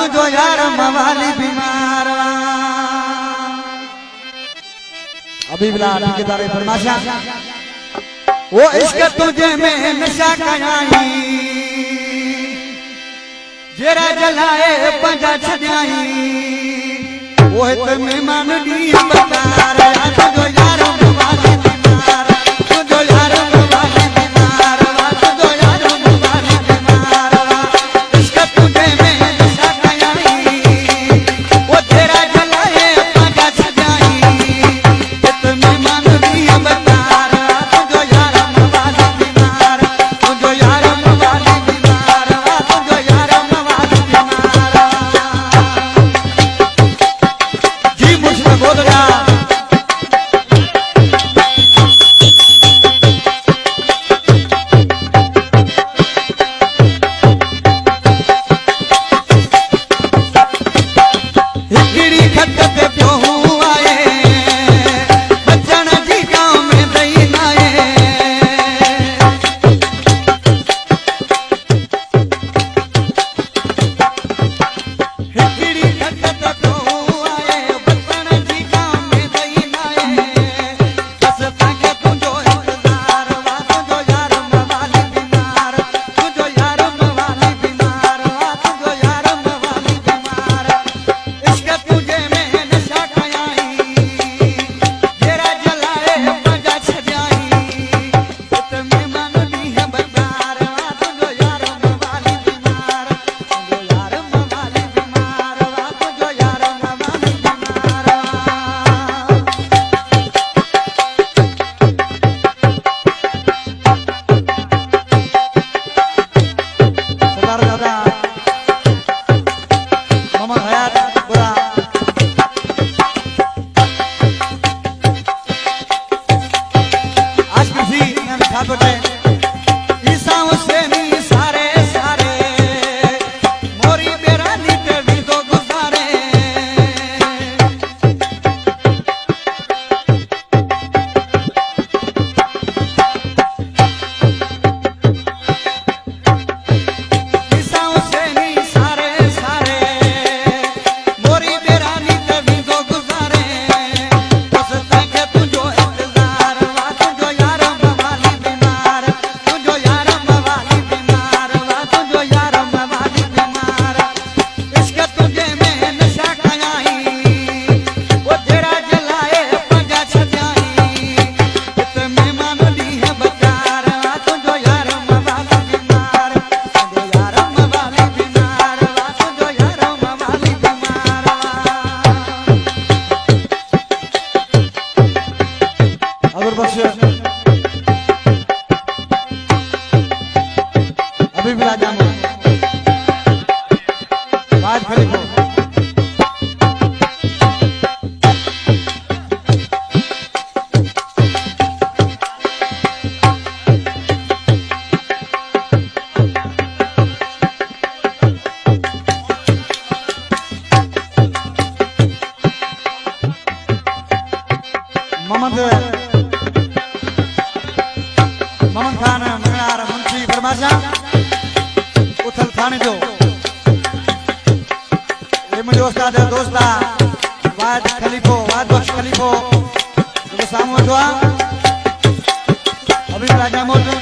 तुझो यार मवाली बीमार अभी बिला ठेकेदार फरमाशा वो इश्क तुझे में नशा कयाई जेरा जलाए पंजा छजाई वो है तो मेहमान दी बकार तुझो यार मवाली बीमार तुझो यार मवाली बीमार तुझो यार मवाली बीमार इश्क तुझे में नशा कयाई वो तेरा जलाए पंजा छजाई ये तो मेहमान दी बकार तुझो यार मवाली बीमार तुझो यार मवाली बीमार तुझो यार मवाली बीमार जी मुझसे बोल रहा हिकड़ी खत पे प्योहू आए बचन जी गांव में दई नाए हिकड़ी खत पे प्योहू आए बचन जी गांव में दई नाए बस ताके तुझो इंतजार वा तुझो यार मवाली बीमार तुझो यार मवाली बीमार वा तुझो यार मवाली बीमार इश्क तुझे में नशा कयाई जेरा जलाए पंजा छजाई तुत मेहमान दी है बकार वा तुझो यार मवाली बीमार तुझो यार मवाली बीमार वा तुझो यार मवाली बीमार सरदार दादा मोहम्मद हयात पूरा आज किसी ने लिखा तो है ईसा हुसैनी सारे सारे मोरी बेरानी ते भी तो गुजारे ईसा हुसैनी सारे सारे मोरी बेरानी ते भी तो गुजारे बस ताके तुझो इंतजार वा तुझो यार मवाली बीमार तुझो यार मवाली बीमार वा तुझो यार मवाली बीमार इश्क तुझे में नशा कयाई वो तेरा जलाए पंजा छजाई इत मेहमान दी है बकार वा तुझो यार मवाली बीमार तुझो यार मवाली बीमार वा तुझो यार मवाली बीमार अगर बख्श अभी भी राजा में आज खड़ी हो मोहम्मद खान मंगलार मुंशी फरमाशा उथल थाने जो ये मुझे उस्ताद दोस्ता वाद खलीफो वाद बख्श खलीफो जो सामू वठो अभी राजा मौजूद